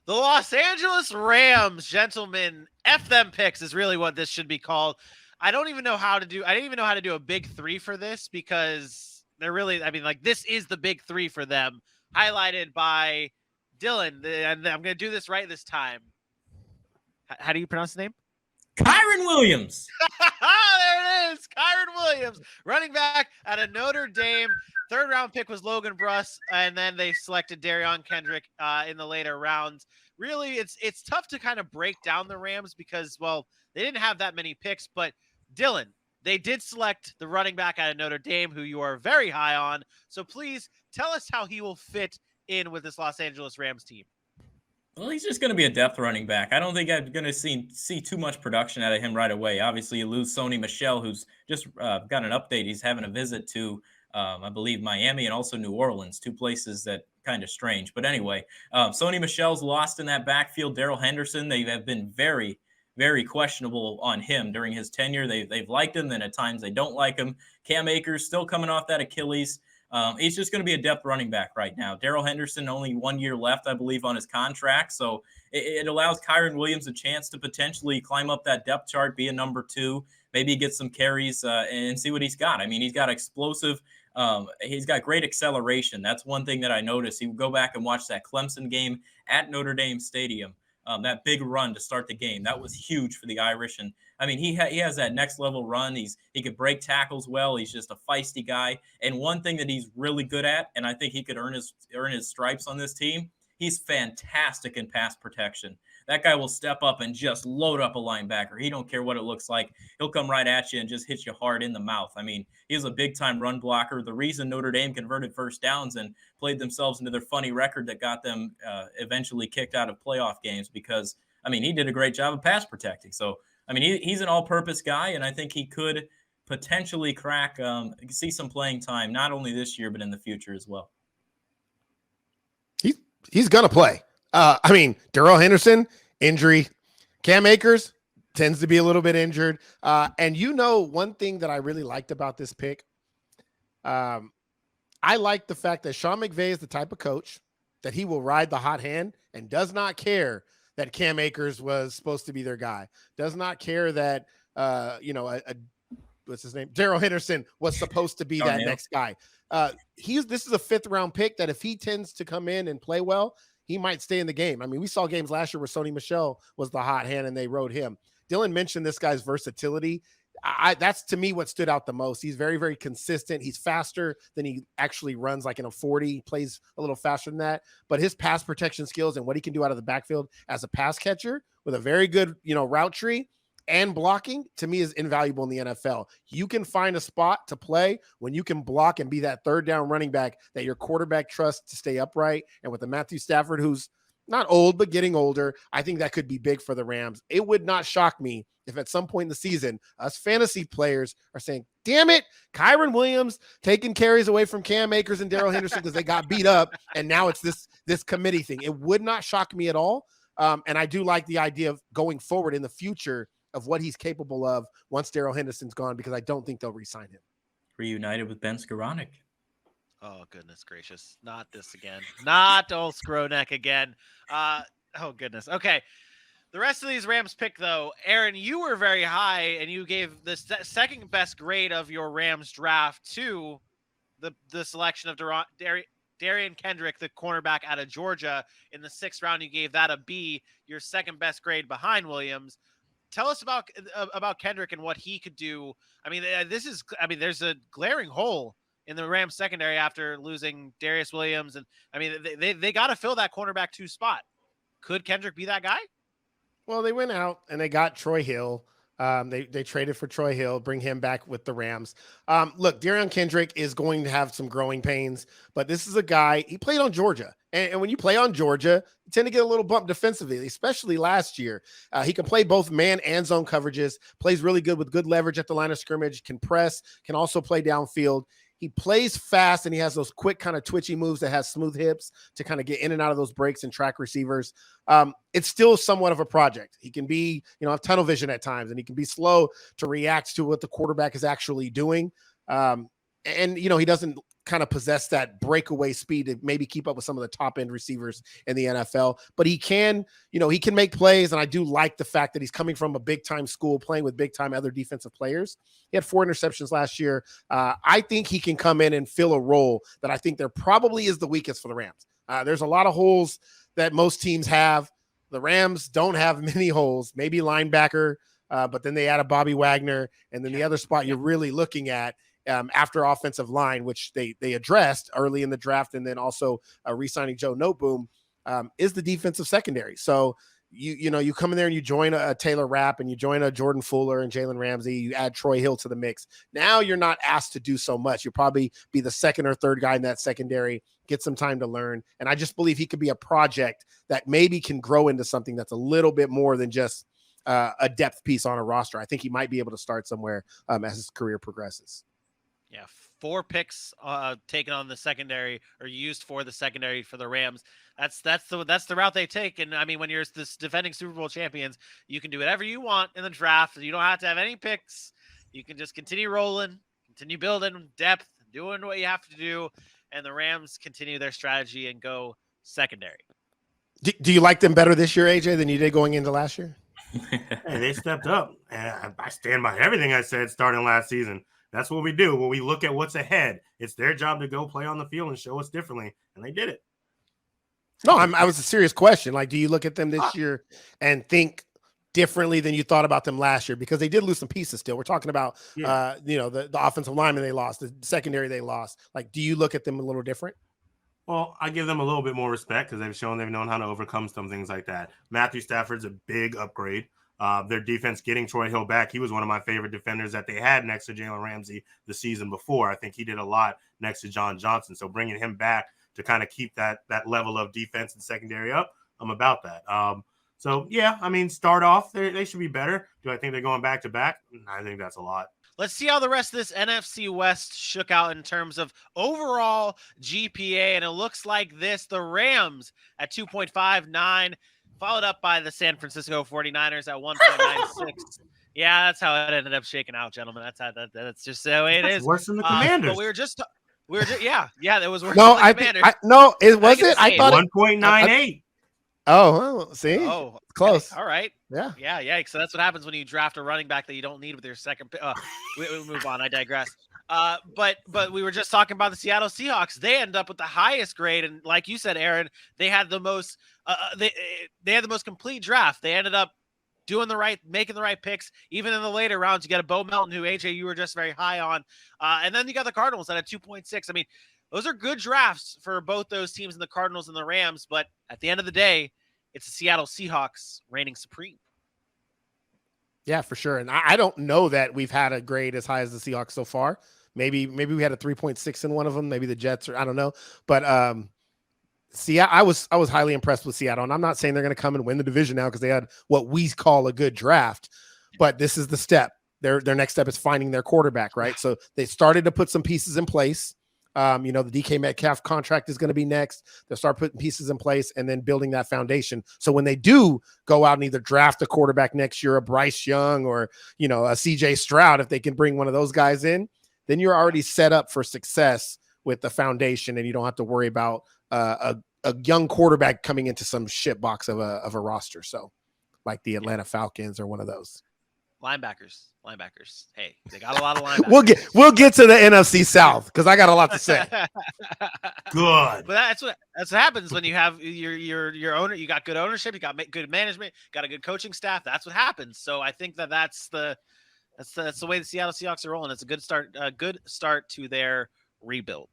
The Los Angeles Rams, gentlemen, F them picks is really what this should be called. I don't even know how to do. I didn't even know how to do a big three for this because they're really. I mean, like this is the big three for them, highlighted by Dylan. And I'm going to do this right this time. How do you pronounce the name? Kyron Williams. There it is. Kyron Williams, running back out of Notre Dame. Third round pick was Logan Bruss, and then they selected Darion Kendrick in the later rounds. Really, it's tough to kind of break down the Rams because, well, they didn't have that many picks, but Dylan, they did select the running back out of Notre Dame, who you are very high on. So please tell us how he will fit in with this Los Angeles Rams team. Well, he's just going to be a depth running back. I don't think I'm going to see too much production out of him right away. Obviously, you lose Sony Michel, who's just got an update. He's having a visit to, I believe, Miami and also New Orleans, two places that kind of strange. But anyway, Sony Michel's lost in that backfield. Darrell Henderson, they have been very, very questionable on him during his tenure. They've liked him, then at times they don't like him. Cam Akers still coming off that Achilles. He's just going to be a depth running back right now. Darrell Henderson, only 1 year left, I believe, on his contract. So it allows Kyron Williams a chance to potentially climb up that depth chart, be a number two, maybe get some carries and see what he's got. I mean, he's got explosive. He's got great acceleration. That's one thing that I noticed. He would go back and watch that Clemson game at Notre Dame Stadium. That big run to start the game, that was huge for the Irish. And I mean, he has that next level run. He could break tackles well. He's just a feisty guy. And one thing that he's really good at, and I think he could earn his stripes on this team, he's fantastic in pass protection. That guy will step up and just load up a linebacker. He don't care what it looks like. He'll come right at you and just hit you hard in the mouth. I mean, he's a big-time run blocker. The reason Notre Dame converted first downs and played themselves into their funny record that got them eventually kicked out of playoff games because, I mean, he did a great job of pass protecting. So, I mean, he's an all-purpose guy, and I think he could potentially crack, see some playing time, not only this year but in the future as well. He's going to play. I mean, Darrell Henderson, injury. Cam Akers tends to be a little bit injured. And one thing that I really liked about this pick, I like the fact that Sean McVay is the type of coach that he will ride the hot hand and does not care that Cam Akers was supposed to be their guy. Does not care that, what's his name? Darrell Henderson was supposed to be that next guy. This is a 5th round pick that if he tends to come in and play well, he might stay in the game. I mean, we saw games last year where Sony Michel was the hot hand and they rode him. Dylan mentioned this guy's versatility. That's to me what stood out the most. He's very, very consistent. He's faster than he actually runs, like in a 40. He plays a little faster than that. But his pass protection skills and what he can do out of the backfield as a pass catcher with a very good, route tree and blocking, to me, is invaluable in the NFL. You can find a spot to play when you can block and be that third down running back that your quarterback trusts to stay upright. And with the Matthew Stafford, who's not old, but getting older, I think that could be big for the Rams. It would not shock me if at some point in the season, us fantasy players are saying, damn it, Kyron Williams taking carries away from Cam Akers and Darrell Henderson because they got beat up, and now it's this committee thing. It would not shock me at all. And I do like the idea of going forward in the future of what he's capable of once Darrell Henderson's gone, because I don't think they'll re-sign him. Reunited with Ben Skoranek. Oh, goodness gracious. Not this again. Not old Skronek again. Oh, goodness. Okay. The rest of these Rams pick, though, Aaron, you were very high, and you gave the second best grade of your Rams draft to the selection of Darion Kendrick, the cornerback out of Georgia. In the 6th round, you gave that a B, your second best grade behind Williams. Tell us about Kendrick and what he could do. I mean, there's a glaring hole in the Rams secondary after losing Darius Williams. And I mean, they got to fill that cornerback 2 spot. Could Kendrick be that guy? Well, they went out and they got Troy Hill. They traded for Troy Hill, bring him back with the Rams. Look, Darion Kendrick is going to have some growing pains, but this is a guy, he played on Georgia. And when you play on Georgia, you tend to get a little bump defensively, especially last year. He can play both man and zone coverages, plays really good with good leverage at the line of scrimmage, can press, can also play downfield. He plays fast, and he has those quick kind of twitchy moves that has smooth hips to kind of get in and out of those breaks and track receivers. It's still somewhat of a project. He can be, have tunnel vision at times, and he can be slow to react to what the quarterback is actually doing. He doesn't kind of possess that breakaway speed to maybe keep up with some of the top end receivers in the NFL, but he can make plays. And I do like the fact that he's coming from a big time school, playing with big time other defensive players. He had 4 interceptions last year. I think he can come in and fill a role that I think there probably is the weakest for the Rams. There's a lot of holes that most teams have. The Rams don't have many holes, maybe linebacker, but then they add a Bobby Wagner. And then the other spot you're really looking at after offensive line, which they addressed early in the draft, and then also re-signing Joe Noteboom, is the defensive secondary. So you come in there and you join a Taylor Rapp and you join a Jordan Fuller and Jalen Ramsey, you add Troy Hill to the mix. Now you're not asked to do so much. You'll probably be the second or third guy in that secondary, get some time to learn. And I just believe he could be a project that maybe can grow into something that's a little bit more than just a depth piece on a roster. I think he might be able to start somewhere as his career progresses. Yeah, 4 picks taken on the secondary or used for the secondary for the Rams. That's the route they take. And I mean, when you're this defending Super Bowl champions, you can do whatever you want in the draft. You don't have to have any picks. You can just continue rolling, continue building depth, doing what you have to do, and the Rams continue their strategy and go secondary. Do you like them better this year, AJ, than you did going into last year? Hey, they stepped up, and I stand by everything I said starting last season. That's what we do. When we look at what's ahead, it's their job to go play on the field and show us differently, and they did it. No, I was a serious question. Like, do you look at them this year and think differently than you thought about them last year? Because they did lose some pieces still. We're talking about, the offensive lineman they lost, the secondary they lost. Like, do you look at them a little different? Well, I give them a little bit more respect because they've known how to overcome some things like that. Matthew Stafford's a big upgrade. Their defense getting Troy Hill back. He was one of my favorite defenders that they had next to Jalen Ramsey the season before. I think he did a lot next to John Johnson. So bringing him back to kind of keep that level of defense and secondary up, I'm about that. So, yeah, I mean, start off, they should be better. Do I think they're going back to back? I think that's a lot. Let's see how the rest of this NFC West shook out in terms of overall GPA. And it looks like this: the Rams at 2.59, followed up by the San Francisco 49ers at 1.96. Yeah, that's how it ended up shaking out, gentlemen. That's just the way it is. Worse than the Commanders. But we were just yeah, it was worse No, than the Commanders. it wasn't. I thought 1.98. Oh, well, see, close. Okay. All right. Yeah. So that's what happens when you draft a running back that you don't need with your second pick. We move on. I digress. But we were just talking about the Seattle Seahawks. They end up with the highest grade, and like you said, Aaron, they had the most. They had the most complete draft. They ended up making the right picks. Even in the later rounds, you got a Bo Melton, who AJ you were just very high on, and then you got the Cardinals at a 2.6. I mean, those are good drafts for both those teams, in the Cardinals and the Rams. But at the end of the day, it's the Seattle Seahawks reigning supreme. Yeah, for sure. And I don't know that we've had a grade as high as the Seahawks so far. Maybe we had a 3.6 in one of them. Maybe the Jets, or I don't know. But I was highly impressed with Seattle. And I'm not saying they're going to come and win the division now because they had what we call a good draft. But this is the step. Their next step is finding their quarterback, right? So they started to put some pieces in place. The DK Metcalf contract is going to be next. They'll start putting pieces in place and then building that foundation. So when they do go out and either draft a quarterback next year, a Bryce Young or, a CJ Stroud, if they can bring one of those guys in, then you're already set up for success with the foundation, and you don't have to worry about a young quarterback coming into some shit box of a roster. So like the Atlanta Falcons or one of those. Linebackers. Hey, they got a lot of linebackers. We'll get to the NFC South because I got a lot to say. Good. But that's what happens when you have your owner. You got good ownership. You got good management. Got a good coaching staff. That's what happens. So I think that's the way the Seattle Seahawks are rolling. It's a good start. A good start to their rebuild.